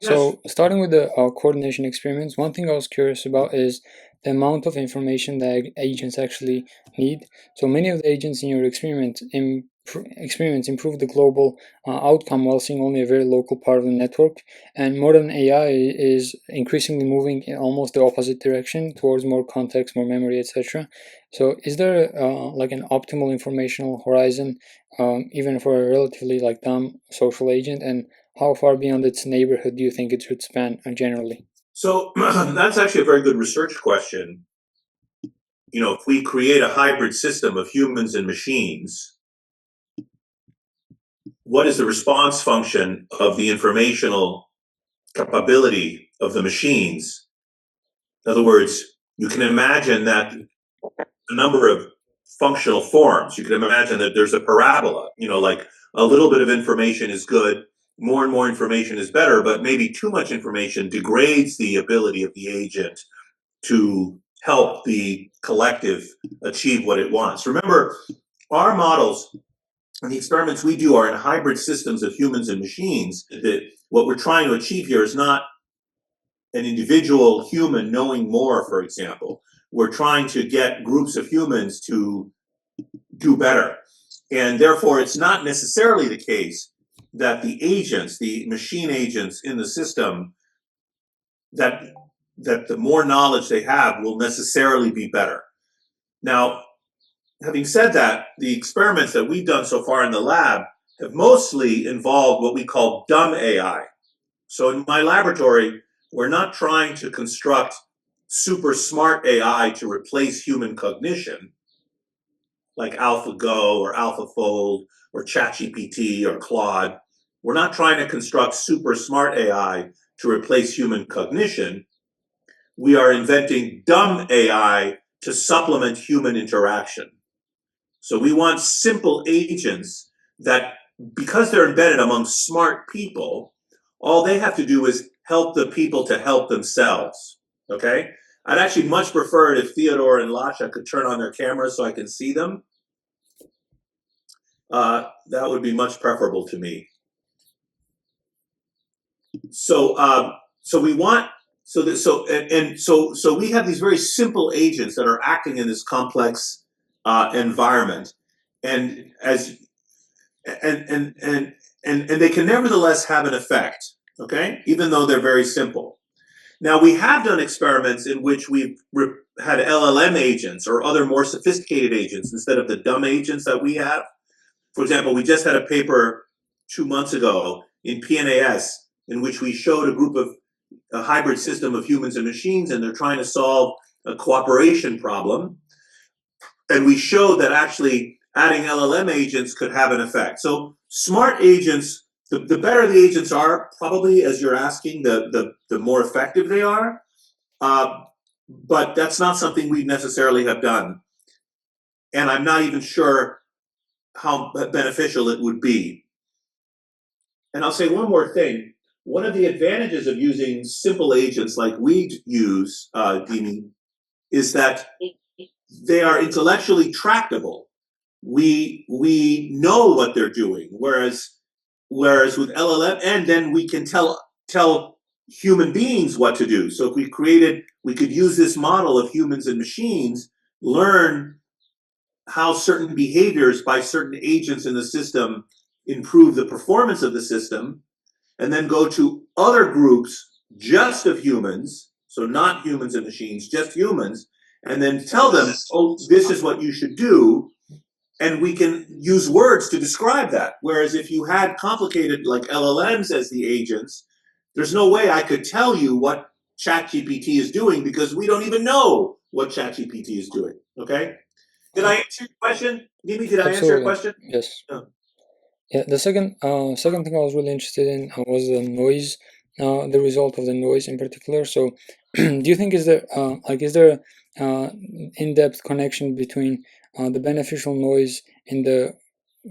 So, starting with the coordination experiments, one thing I was curious about is the amount of information that agents actually need. So, many of the agents in your experiments improve the global outcome while seeing only a very local part of the network. And modern AI is increasingly moving in almost the opposite direction towards more context, more memory, etc. So, is there like an optimal informational horizon, even for a relatively like dumb social agent? And how far beyond its neighborhood do you think it should span generally? So that's actually a very good research question. If we create a hybrid system of humans and machines, what is the response function of the informational capability of the machines? In other words, you can imagine that a number of functional forms. You can imagine that there's a parabola, like a little bit of information is good, more and more information is better, but maybe too much information degrades the ability of the agent to help the collective achieve what it wants. Remember, our models and the experiments we do are in hybrid systems of humans and machines. That what we're trying to achieve here is not an individual human knowing more, for example. We're trying to get groups of humans to do better. And therefore, it's not necessarily the case that the agents, the machine agents in the system, that the more knowledge they have will necessarily be better. Now, having said that, the experiments that we've done so far in the lab have mostly involved what we call dumb AI. So in my laboratory, we're not trying to construct super smart AI to replace human cognition, like AlphaGo or AlphaFold or ChatGPT or Claude. We're not trying to construct super smart AI to replace human cognition. We are inventing dumb AI to supplement human interaction. So we want simple agents that, because they're embedded among smart people, all they have to do is help the people to help themselves. Okay? I'd actually much prefer it if Theodore and Lasha could turn on their cameras so I can see them. That would be much preferable to me. So we want so we have these very simple agents that are acting in this complex environment, and they can nevertheless have an effect. Okay, even though they're very simple. Now, we have done experiments in which we've had LLM agents or other more sophisticated agents instead of the dumb agents that we have. For example, we just had a paper 2 months ago in PNAS in which we showed a hybrid system of humans and machines, and they're trying to solve a cooperation problem. And we showed that actually adding LLM agents could have an effect. So smart agents, the better the agents are, probably, as you're asking, the more effective they are. But that's not something we necessarily have done. And I'm not even sure how beneficial it would be. And I'll say one more thing. One of the advantages of using simple agents like we use, Dimi, is that they are intellectually tractable. We know what they're doing, whereas with LLM, and then we can tell human beings what to do. So if we could use this model of humans and machines, learn how certain behaviors by certain agents in the system improve the performance of the system, and then go to other groups just of humans, so not humans and machines, just humans, and then tell them, oh, this is what you should do, and we can use words to describe that. Whereas if you had complicated, like LLMs as the agents, there's no way I could tell you what ChatGPT is doing because we don't even know what ChatGPT is doing, okay? Did I answer your question? Mimi, did I answer your question? Yes. No. Yeah, the second thing I was really interested in was the noise, the result of the noise in particular. So, do you think is there in-depth connection between the beneficial noise in the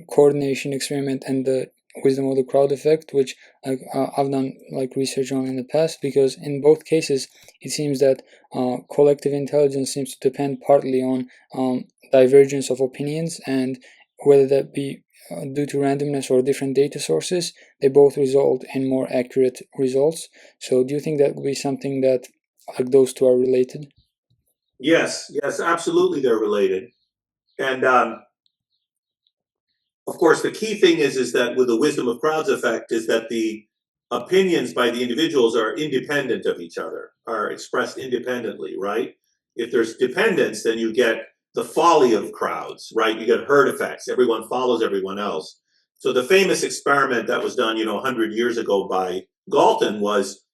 coordination experiment and the wisdom of the crowd effect, which I've done like research on in the past? Because in both cases, it seems that collective intelligence seems to depend partly on divergence of opinions, and whether that be due to randomness or different data sources, they both result in more accurate results. So do you think that would be something that, like, those two are related? Yes, yes, absolutely, they're related. And of course, the key thing is that with the wisdom of crowds effect is that the opinions by the individuals are independent of each other, are expressed independently, right? If there's dependence, then you get the folly of crowds, right? You get herd effects. Everyone follows everyone else. So the famous experiment that was done, 100 years ago by Galton was,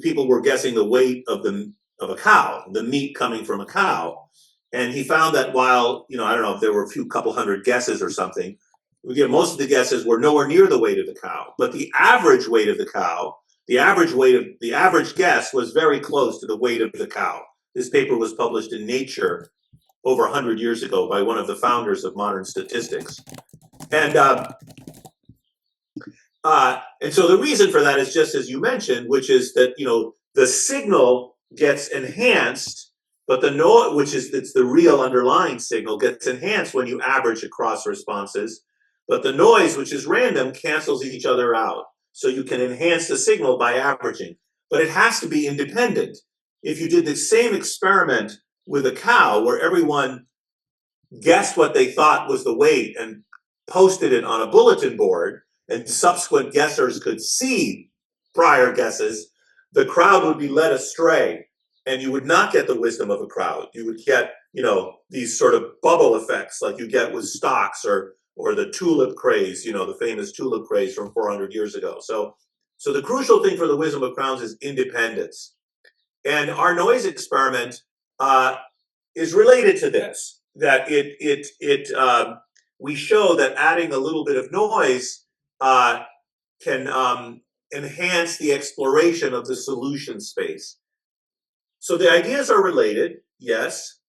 people were guessing the weight of a cow, the meat coming from a cow, and he found that while, I don't know if there were a few couple hundred guesses or something, most of the guesses were nowhere near the weight of the cow. But the average weight of the cow, the average guess was very close to the weight of the cow. This paper was published in Nature over 100 years ago by one of the founders of modern statistics. And so the reason for that is just as you mentioned, which is that, the signal gets enhanced, but the noise, it's the real underlying signal, gets enhanced when you average across responses. But the noise, which is random, cancels each other out. So you can enhance the signal by averaging. But it has to be independent. If you did the same experiment with a cow where everyone guessed what they thought was the weight and posted it on a bulletin board, and subsequent guessers could see prior guesses, the crowd would be led astray, and you would not get the wisdom of a crowd. You would get, these sort of bubble effects like you get with stocks or the tulip craze, the famous tulip craze from 400 years ago. So the crucial thing for the wisdom of crowds is independence. And our noise experiment is related to this. That we show that adding a little bit of noise can enhance the exploration of the solution space. So the ideas are related, yes,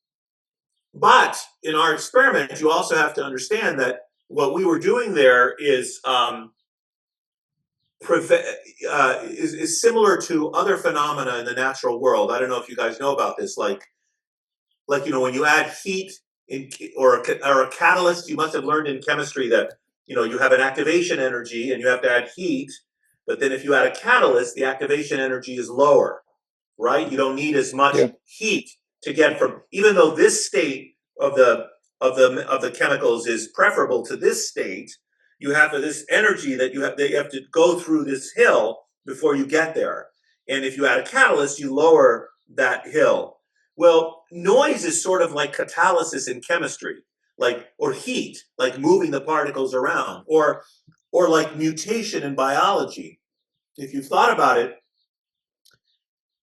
but in our experiment, you also have to understand that what we were doing there is similar to other phenomena in the natural world. I don't know if you guys know about this, like when you add heat or a catalyst. You must have learned in chemistry that you have an activation energy and you have to add heat, but then if you add a catalyst, the activation energy is lower, right? You don't need as much heat to get from, even though this state of the chemicals is preferable to this state, you have this energy that you have to go through this hill before you get there. And if you add a catalyst, you lower that hill. Well, noise is sort of like catalysis in chemistry, or heat, like moving the particles around, or like mutation in biology. If you've thought about it,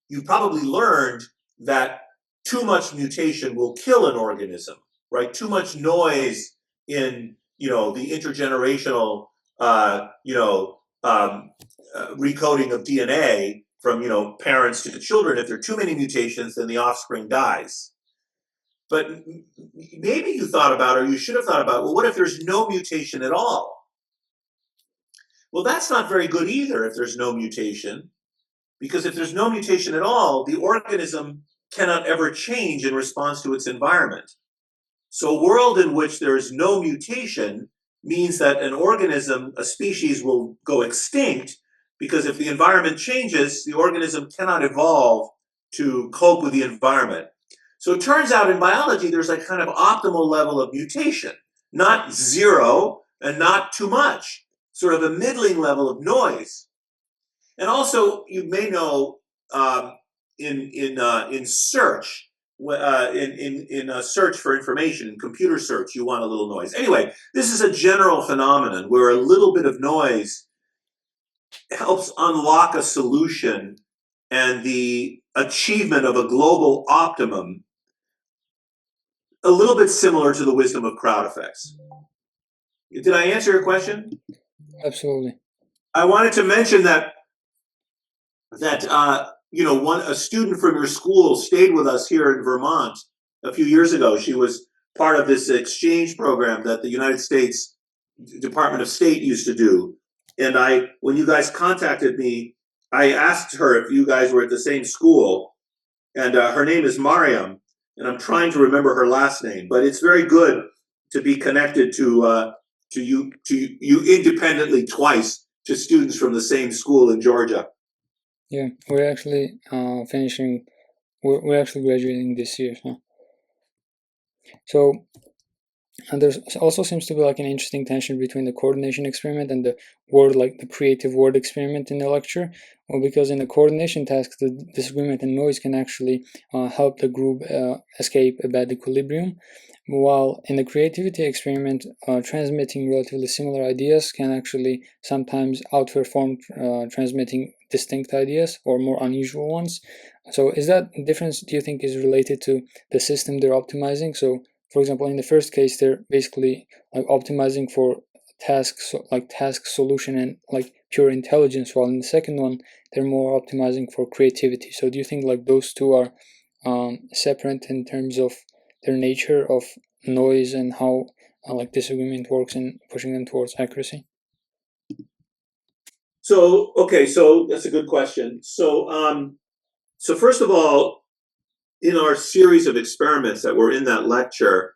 you probably learned that too much mutation will kill an organism, right? Too much noise in, the intergenerational, recoding of DNA from, parents to the children. If there are too many mutations, then the offspring dies. But maybe you thought about, or you should have thought about, well, what if there's no mutation at all? Well, that's not very good either if there's no mutation. Because if there's no mutation at all, the organism cannot ever change in response to its environment. So a world in which there is no mutation means that an organism, a species, will go extinct, because if the environment changes, the organism cannot evolve to cope with the environment. So it turns out in biology, there's a kind of optimal level of mutation, not zero and not too much, sort of a middling level of noise. And also, you may know, in search, in search for information, in computer search, you want a little noise. Anyway, this is a general phenomenon where a little bit of noise helps unlock a solution and the achievement of a global optimum, a little bit similar to the wisdom of crowd effects. Did I answer your question? Absolutely. I wanted to mention that a student from your school stayed with us here in Vermont a few years ago. She was part of this exchange program that the United States Department of State used to do. And when you guys contacted me, I asked her if you guys were at the same school. And her name is Mariam, and I'm trying to remember her last name, but it's very good to be connected to you independently twice to students from the same school in Georgia. Yeah, we're actually finishing. We're actually graduating this year. So and there also seems to be like an interesting tension between the coordination experiment and the word, like the creative word experiment in the lecture. Well, because in the coordination task, the disagreement and noise can actually help the group escape a bad equilibrium, while in the creativity experiment, transmitting relatively similar ideas can actually sometimes outperform transmitting distinct ideas or more unusual ones. So is that difference, do you think, is related to the system they're optimizing? So for example, in the first case, they're basically like optimizing for tasks, like task solution and like pure intelligence, while in the second one, they're more optimizing for creativity. So do you think like those two are separate in terms of their nature of noise and how like disagreement works in pushing them towards accuracy? So okay, so that's a good question. So first of all, in our series of experiments that were in that lecture,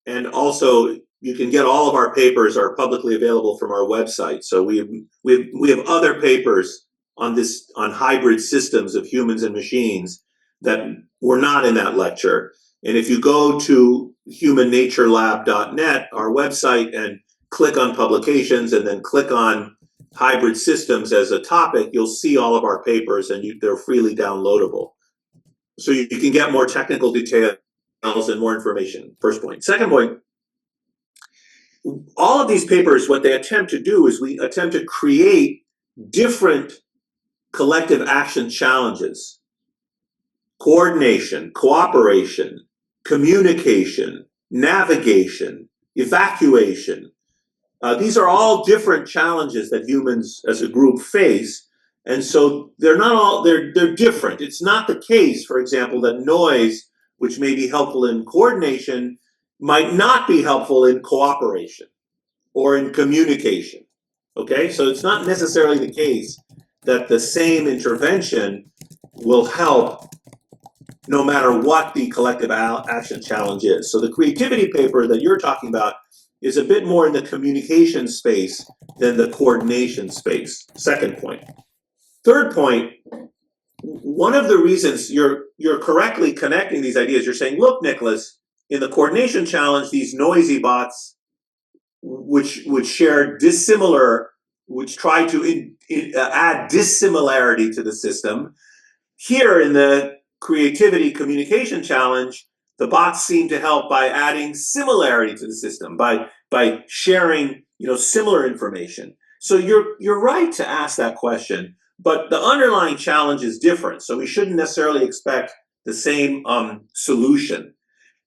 and also you can get all of our papers are publicly available from our website. So we have other papers on hybrid systems of humans and machines that were not in that lecture. And if you go to humannaturelab.net, our website, and click on publications and then click on hybrid systems as a topic, you'll see all of our papers, and they're freely downloadable. So you can get more technical details and more information. First point. Second point, all of these papers, what they attempt to do is we attempt to create different collective action challenges: coordination, cooperation, communication, navigation, evacuation. These are all different challenges that humans as a group face. And so they're not all, they're different. It's not the case, for example, that noise, which may be helpful in coordination, might not be helpful in cooperation or in communication. Okay, so it's not necessarily the case that the same intervention will help no matter what the collective action challenge is. So the creativity paper that you're talking about is a bit more in the communication space than the coordination space. Second point. Third point, one of the reasons you're correctly connecting these ideas, you're saying, look, Nicholas, in the coordination challenge, these noisy bots which share dissimilar, which try to add dissimilarity to the system. Here in the creativity communication challenge, the bots seem to help by adding similarity to the system, by sharing similar information. So you're right to ask that question, but the underlying challenge is different. So we shouldn't necessarily expect the same solution.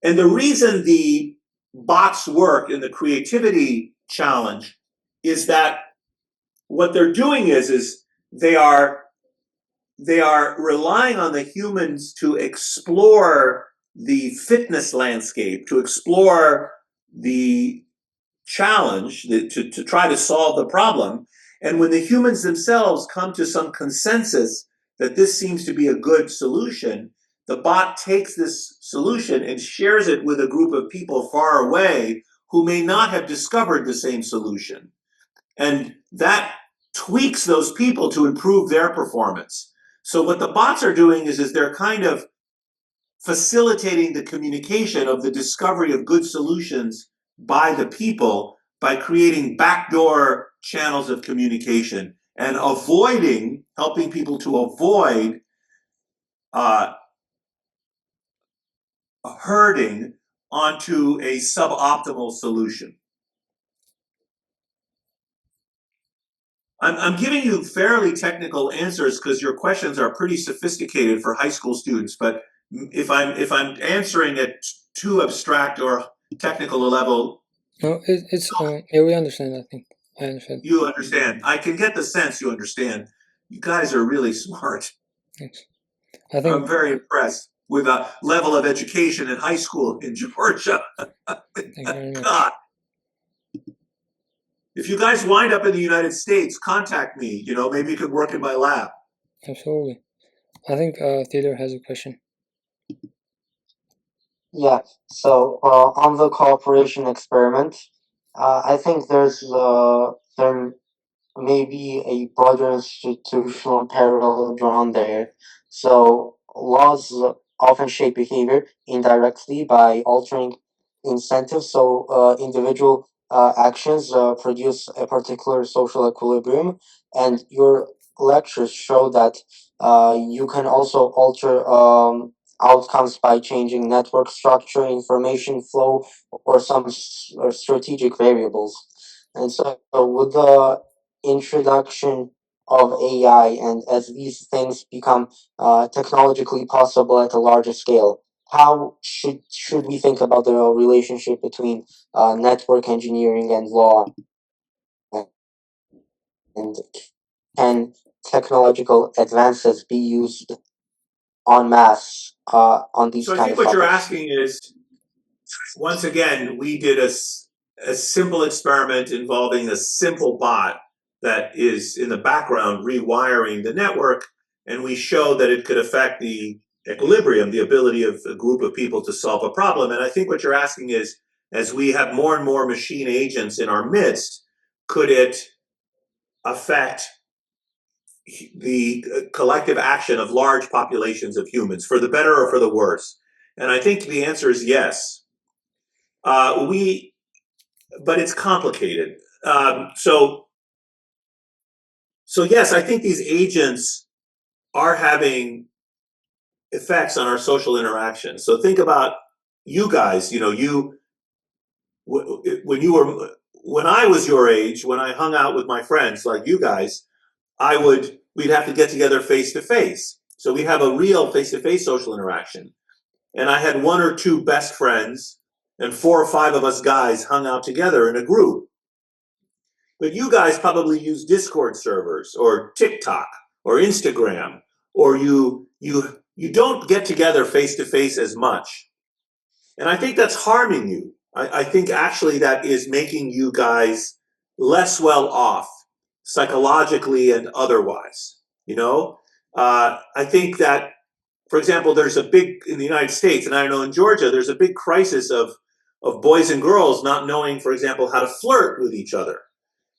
And the reason the bots work in the creativity challenge is that what they're doing is they are relying on the humans to explore the fitness landscape, to explore the challenge, to try to solve the problem. And when the humans themselves come to some consensus that this seems to be a good solution, the bot takes this solution and shares it with a group of people far away who may not have discovered the same solution. And that tweaks those people to improve their performance. So what the bots are doing is they're kind of facilitating the communication of the discovery of good solutions by the people by creating backdoor channels of communication and helping people to avoid herding onto a suboptimal solution. I'm giving you fairly technical answers because your questions are pretty sophisticated for high school students, but if I'm answering at too abstract or technical a level, No, it's yeah, we understand. I think I understand. you understand. I can get the sense you understand. You guys are really smart. Thanks. I think I'm very impressed with a level of education in high school in Georgia. thank you very much. God. If you guys wind up in the United States, contact me. Maybe you could work in my lab. Absolutely. I think Theodore has a question. Yeah. So on the cooperation experiment, I think there may be a broader institutional parallel drawn there. So laws often shape behavior indirectly by altering incentives. So individual actions produce a particular social equilibrium, and your lectures show that you can also alter outcomes by changing network structure, information flow, or some strategic variables. And so, with the introduction of AI, and as these things become technologically possible at a larger scale, how should we think about the relationship between network engineering and law, and can technological advances be used en masse on these So I kind think of what you're topics? asking is, once again, we did a simple experiment involving a simple bot that is in the background rewiring the network, and we showed that it could affect the equilibrium, the ability of a group of people to solve a problem. And I think what you're asking is, as we have more and more machine agents in our midst, could it affect the collective action of large populations of humans, for the better or for the worse? And I think the answer is yes. We But it's complicated. So yes, I think these agents are having effects on our social interaction. So think about you guys. When you were when I was your age, when I hung out with my friends like you guys, we'd have to get together face to face. So we have a real face to face social interaction. And I had one or two best friends, and four or five of us guys hung out together in a group. But you guys probably use Discord servers or TikTok or Instagram, or you don't get together face to face as much. And I think that's harming you. I think actually that is making you guys less well off psychologically and otherwise. I think that, for example, there's a big in the United States, and I know in Georgia, there's a big crisis of boys and girls not knowing, for example, how to flirt with each other,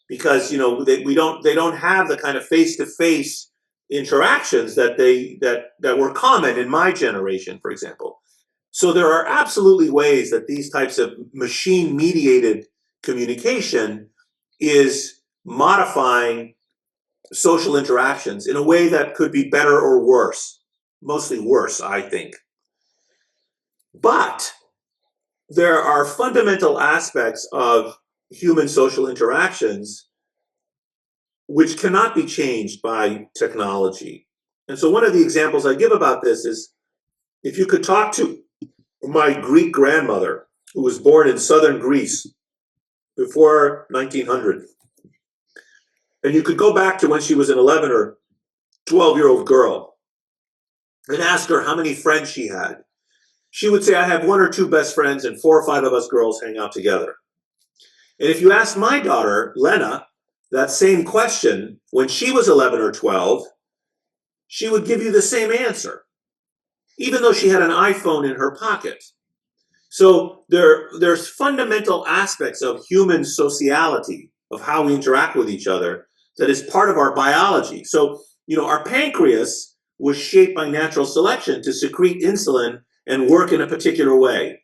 because they don't have the kind of face to face interactions that were common in my generation, for example. So there are absolutely ways that these types of machine mediated communication is modifying social interactions in a way that could be better or worse. Mostly worse, I think. But there are fundamental aspects of human social interactions which cannot be changed by technology. And so, one of the examples I give about this is, if you could talk to my Greek grandmother, who was born in southern Greece before 1900, and you could go back to when she was an 11 or 12-year-old girl and ask her how many friends she had, she would say, I have one or two best friends, and four or five of us girls hang out together. And if you ask my daughter, Lena, that same question when she was 11 or 12, she would give you the same answer, even though she had an iPhone in her pocket. So there's fundamental aspects of human sociality, of how we interact with each other, that is part of our biology. So, our pancreas was shaped by natural selection to secrete insulin and work in a particular way.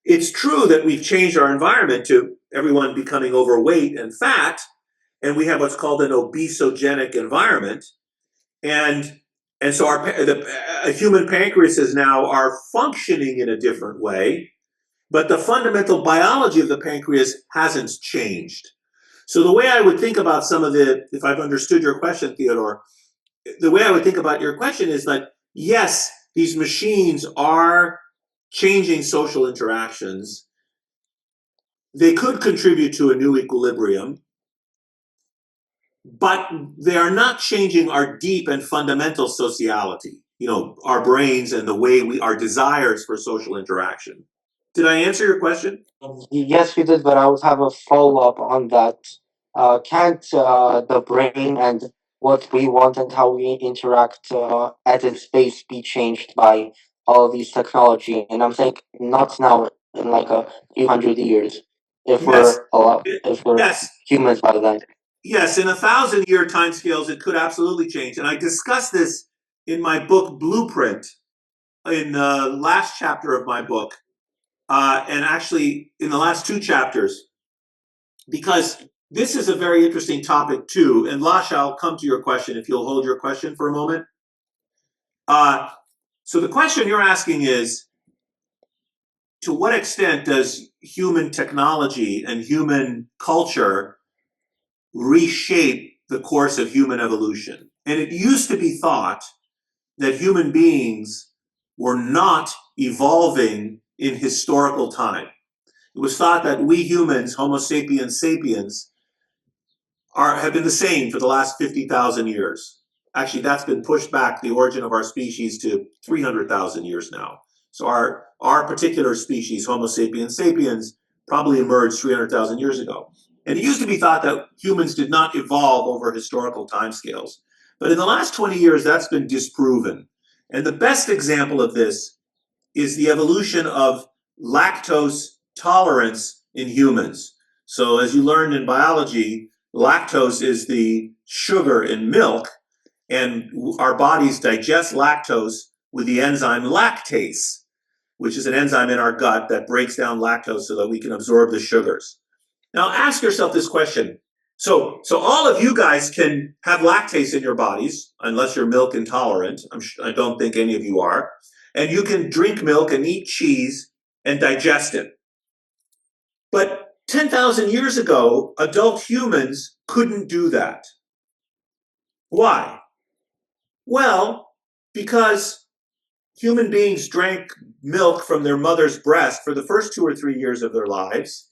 It's true that we've changed our environment to everyone becoming overweight and fat, and we have what's called an obesogenic environment. And so a human pancreases now are functioning in a different way, but the fundamental biology of the pancreas hasn't changed. So the way I would think about if I've understood your question, Theodore, the way I would think about your question is like, yes, these machines are changing social interactions. They could contribute to a new equilibrium, but they are not changing our deep and fundamental sociality, our brains and the way our desires for social interaction. Did I answer your question? Yes, you did, but I would have a follow up on that. Can't the brain and what we want and how we interact at its base be changed by all of these technology, and I'm saying not now, in like a few hundred years, if Yes. if we're Yes. humans by then. Yes, in 1,000-year timescales, it could absolutely change. And I discussed this in my book Blueprint, in the last chapter of my book, and actually in the last two chapters, because this is a very interesting topic too. And Lasha, I'll come to your question if you'll hold your question for a moment. So the question you're asking is, to what extent does human technology and human culture reshape the course of human evolution? And it used to be thought that human beings were not evolving in historical time. It was thought that we humans, Homo sapiens sapiens, have been the same for the last 50,000 years. Actually, that's been pushed back, the origin of our species, to 300,000 years now. So our particular species, Homo sapiens sapiens, probably emerged 300,000 years ago. And it used to be thought that humans did not evolve over historical timescales. But in the last 20 years, that's been disproven. And the best example of this is the evolution of lactose tolerance in humans. So as you learned in biology, lactose is the sugar in milk, and our bodies digest lactose with the enzyme lactase, which is an enzyme in our gut that breaks down lactose so that we can absorb the sugars. Now ask yourself this question. So all of you guys can have lactase in your bodies, unless you're milk intolerant. I don't think any of you are. And you can drink milk and eat cheese and digest it. But 10,000 years ago, adult humans couldn't do that. Why? Well, because human beings drank milk from their mother's breast for the first 2 or 3 years of their lives,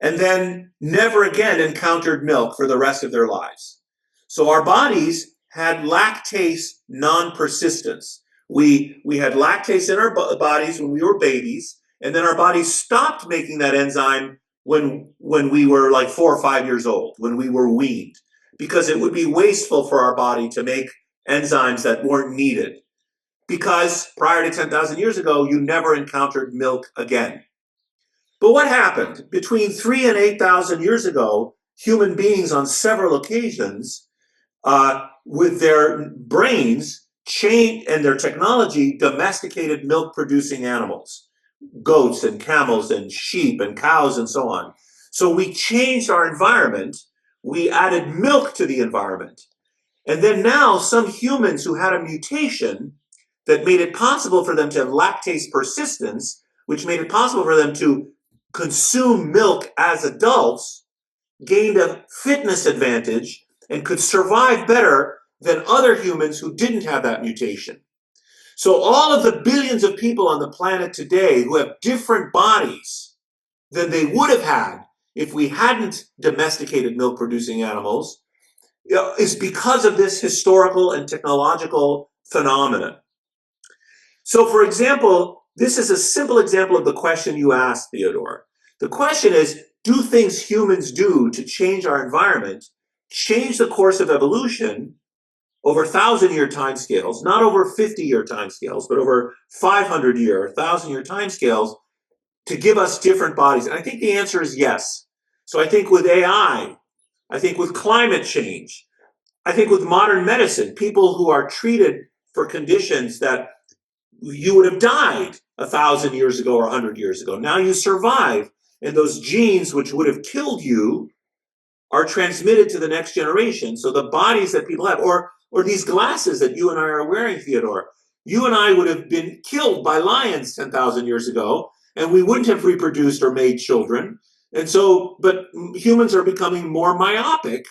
and then never again encountered milk for the rest of their lives. So our bodies had lactase non-persistence. We had lactase in our bodies when we were babies, and then our bodies stopped making that enzyme when we were like 4 or 5 years old, when we were weaned, because it would be wasteful for our body to make enzymes that weren't needed. Because prior to 10,000 years ago, you never encountered milk again. But what happened? Between 3,000 and 8,000 years ago, human beings on several occasions, with their brains and their technology, domesticated milk-producing animals, goats and camels and sheep and cows and so on. So we changed our environment. We added milk to the environment. And then now some humans who had a mutation that made it possible for them to have lactase persistence, which made it possible for them to consume milk as adults, gained a fitness advantage and could survive better than other humans who didn't have that mutation. So all of the billions of people on the planet today who have different bodies than they would have had if we hadn't domesticated milk-producing animals, is because of this historical and technological phenomenon. So, for example, this is a simple example of the question you asked, Theodore. The question is, do things humans do to change our environment change the course of evolution over 1,000-year timescales, not over 50-year timescales, but over 500-year, 1,000-year timescales, to give us different bodies? And I think the answer is yes. So I think with AI, I think with climate change, I think with modern medicine, people who are treated for conditions that you would have died 1,000 years ago or 100 years ago. Now you survive, and those genes which would have killed you are transmitted to the next generation. So the bodies that people have, or these glasses that you and I are wearing, Theodore, you and I would have been killed by lions 10,000 years ago, and we wouldn't have reproduced or made children. And so, but humans are becoming more myopic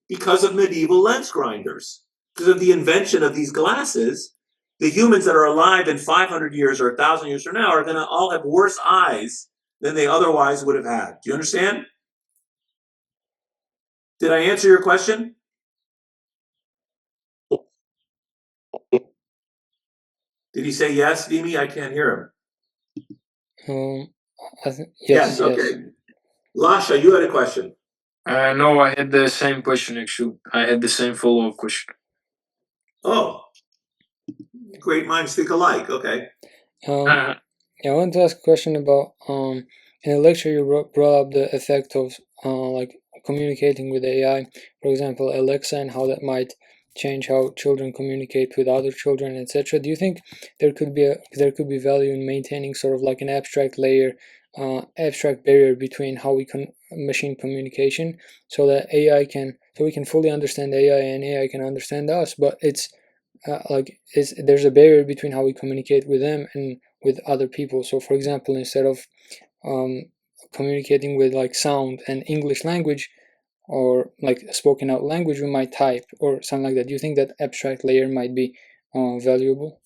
because of medieval lens grinders, because of the invention of these glasses. The humans that are alive in 500 years or 1,000 years from now are going to all have worse eyes than they otherwise would have had. Do you understand? Did I answer your question? Did he say yes, Dimi? I can't hear him. Yes. Okay. Lasha, you had a question. No, I had the same question, actually. I had the same follow-up question. Oh, Great minds think alike. Okay. Yeah, I want to ask a question about in a lecture you brought up the effect of like communicating with AI, for example, Alexa, and how that might change how children communicate with other children, etc. Do you think there could be value in maintaining sort of like an abstract layer, abstract barrier between how we can machine communication, so that we can fully understand AI and AI can understand us, but it's there's a barrier between how we communicate with them and with other people. So for example, instead of um, communicating with like sound and English language or like spoken out language, we might type or something like that. Do you think that abstract layer might be valuable?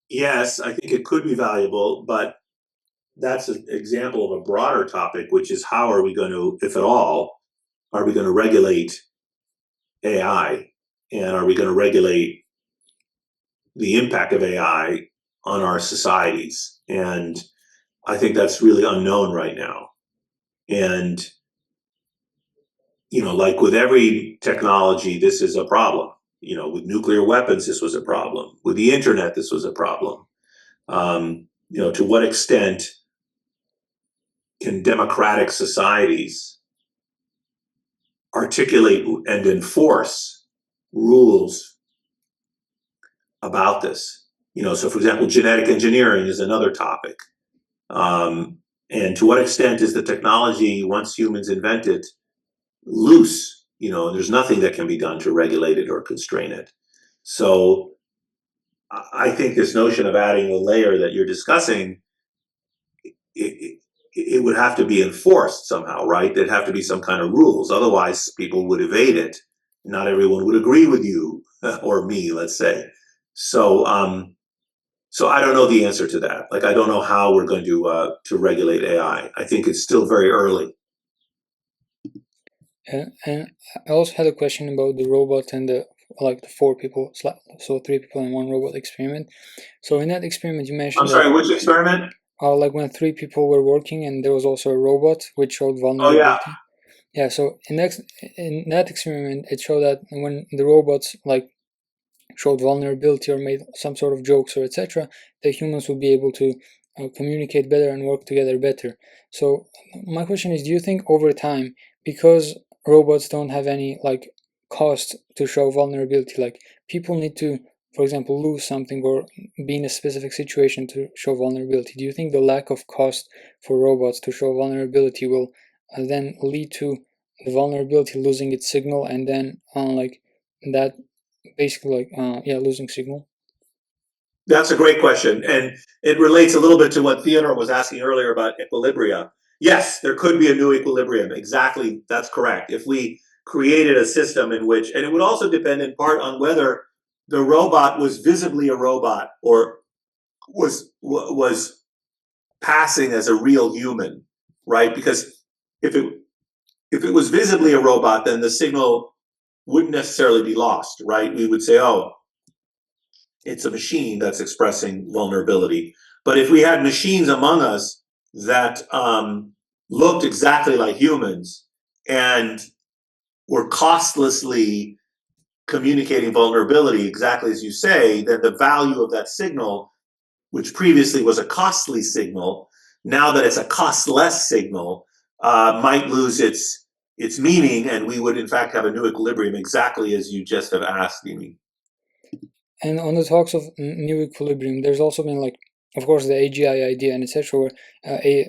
Yes, I think it could be valuable, but that's an example of a broader topic, which is how are we going to, if at all, are we going to regulate AI? And are we going to regulate the impact of AI on our societies? And I think that's really unknown right now. And, like with every technology, this is a problem. With nuclear weapons, this was a problem. With the internet, this was a problem. To what extent can democratic societies articulate and enforce rules about this? So for example, genetic engineering is another topic. And to what extent is the technology, once humans invent it, loose? There's nothing that can be done to regulate it or constrain it. So I think this notion of adding a layer that you're discussing, it would have to be enforced somehow, right? There'd have to be some kind of rules. Otherwise, people would evade it. Not everyone would agree with you or me, let's say. So, so I don't know the answer to that. Like, I don't know how we're going to regulate AI. I think it's still very early. And I also had a question about the robot and the 4 people, so 3 people and 1 robot experiment. So in that experiment, you mentioned I'm sorry, which experiment? Like when 3 people were working and there was also a robot which showed vulnerability. Oh, yeah. Yeah, so in that experiment, it showed that when the robots showed vulnerability or made some sort of jokes or etc., the humans would be able to communicate better and work together better. So my question is, do you think over time, because robots don't have any cost to show vulnerability, like people need to, for example, lose something or be in a specific situation to show vulnerability, do you think the lack of cost for robots to show vulnerability will then lead to the vulnerability losing its signal, and then that basically losing signal? That's a great question. And it relates a little bit to what Theodore was asking earlier about equilibria. Yes, there could be a new equilibrium. Exactly. That's correct. If we created a system in which, and it would also depend in part on whether the robot was visibly a robot or was passing as a real human, right? Because if it was visibly a robot, then the signal wouldn't necessarily be lost, right? We would say, oh, it's a machine that's expressing vulnerability. But if we had machines among us that looked exactly like humans and were costlessly communicating vulnerability, exactly as you say, then the value of that signal, which previously was a costly signal, now that it's a costless signal, might lose its meaning, and we would in fact have a new equilibrium, exactly as you just have asked, Yumi. And on the talks of new equilibrium, there's also been of course, the AGI idea and etc., where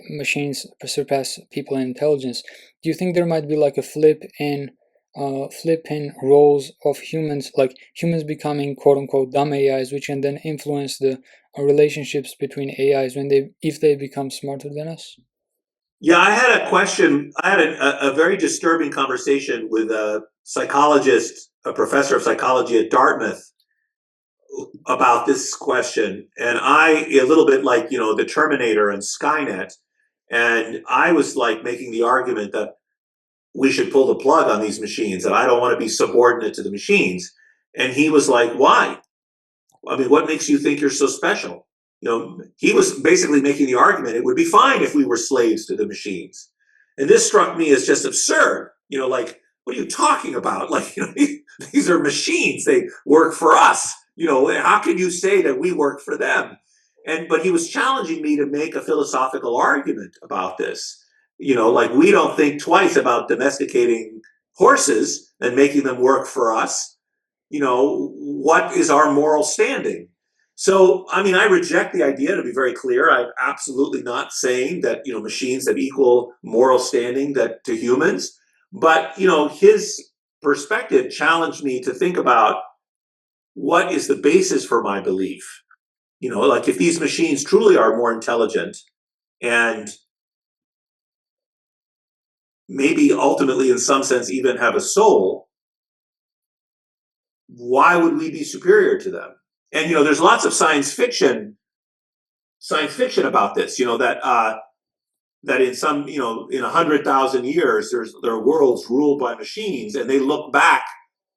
machines surpass people in intelligence. Do you think there might be a flip in roles of humans, like humans becoming quote unquote dumb AIs, which can then influence the relationships between AIs if they become smarter than us? Yeah, I had a question. I had a very disturbing conversation with a psychologist, a professor of psychology at Dartmouth, about this question. And a little bit like, the Terminator and Skynet. And I was making the argument that we should pull the plug on these machines, that I don't want to be subordinate to the machines. And he was like, why? I mean, what makes you think you're so special? He was basically making the argument it would be fine if we were slaves to the machines. And this struck me as just absurd. What are you talking about? These these are machines. They work for us. How can you say that we work for them? But he was challenging me to make a philosophical argument about this. Like we don't think twice about domesticating horses and making them work for us. What is our moral standing? So, I reject the idea, to be very clear. I'm absolutely not saying that, machines have equal moral standing to humans. But, his perspective challenged me to think about what is the basis for my belief. Like if these machines truly are more intelligent and maybe ultimately in some sense even have a soul, why would we be superior to them? And there's lots of science fiction about this. That in some in 100,000 years there are worlds ruled by machines, and they look back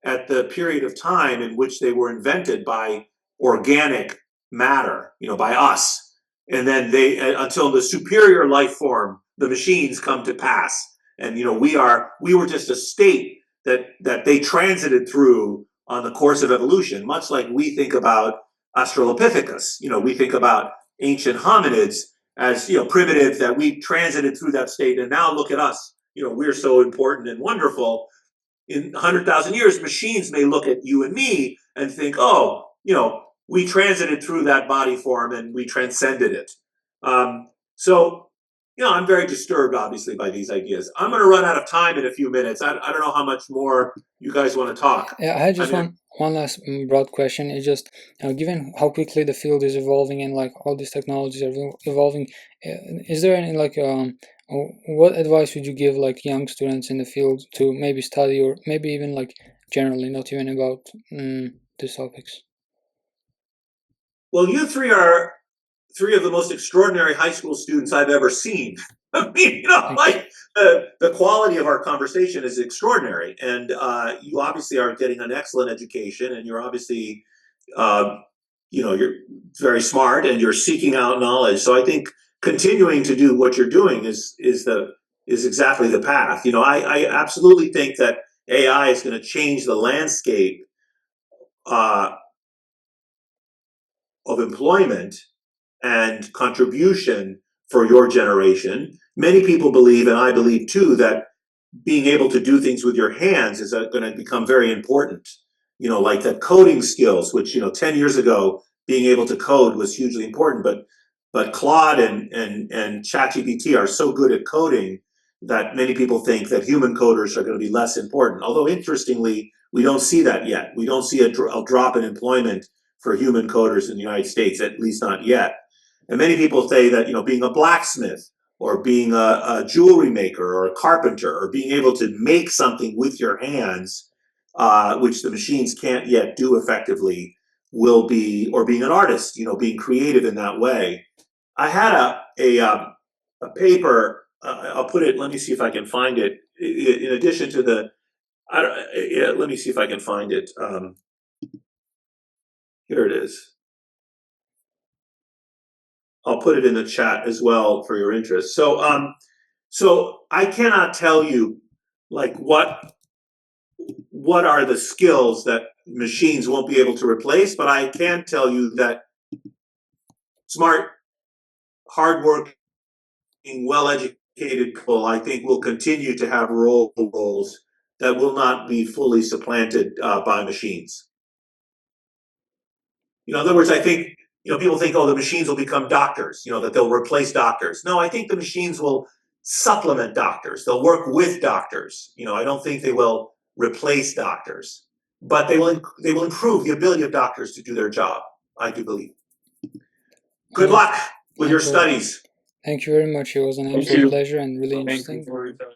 at the period of time in which they were invented by organic matter, by us, and then they until the superior life form, the machines, come to pass, and we were just a state that they transited through on the course of evolution, much like we think about Australopithecus. We think about ancient hominids as primitive, that we transited through that state, and now look at us. We're so important and wonderful. In 100,000 years, machines may look at you and me and think, oh, we transited through that body form and we transcended it. So, I'm very disturbed, obviously, by these ideas. I'm going to run out of time in a few minutes. I don't know how much more you guys want to talk. Yeah, I had just one last broad question. It's just, given how quickly the field is evolving and like all these technologies are evolving, is there any what advice would you give like young students in the field to maybe study, or maybe even like generally, not even about these topics? Well, you three are three of the most extraordinary high school students I've ever seen. The quality of our conversation is extraordinary, and you obviously are getting an excellent education, and you're obviously, you're very smart, and you're seeking out knowledge. So I think continuing to do what you're doing is exactly the path. I absolutely think that AI is going to change the landscape of employment and contribution for your generation. Many people believe, and I believe too, that being able to do things with your hands is going to become very important. Like that coding skills, which 10 years ago, being able to code was hugely important, but Claude and ChatGPT are so good at coding that many people think that human coders are going to be less important. Although interestingly, we don't see that yet. We don't see a drop in employment for human coders in the United States, at least not yet. And many people say that being a blacksmith, or being a jewelry maker, or a carpenter, or being able to make something with your hands, which the machines can't yet do effectively, will be, or being an artist, being creative in that way. I had a paper. I'll put it. Let me see if I can find it. In addition to the, let me see if I can find it. Here it is. I'll put it in the chat as well for your interest. So, so I cannot tell you like what are the skills that machines won't be able to replace, but I can tell you that smart, hardworking, well-educated people, I think, will continue to have roles that will not be fully supplanted by machines. In other words, I think people think, oh, the machines will become doctors, that they'll replace doctors. No, I think the machines will supplement doctors. They'll work with doctors. I don't think they will replace doctors, but they will improve the ability of doctors to do their job. I do believe. Good luck with your studies. Thank you very much. It was an absolute pleasure and really interesting.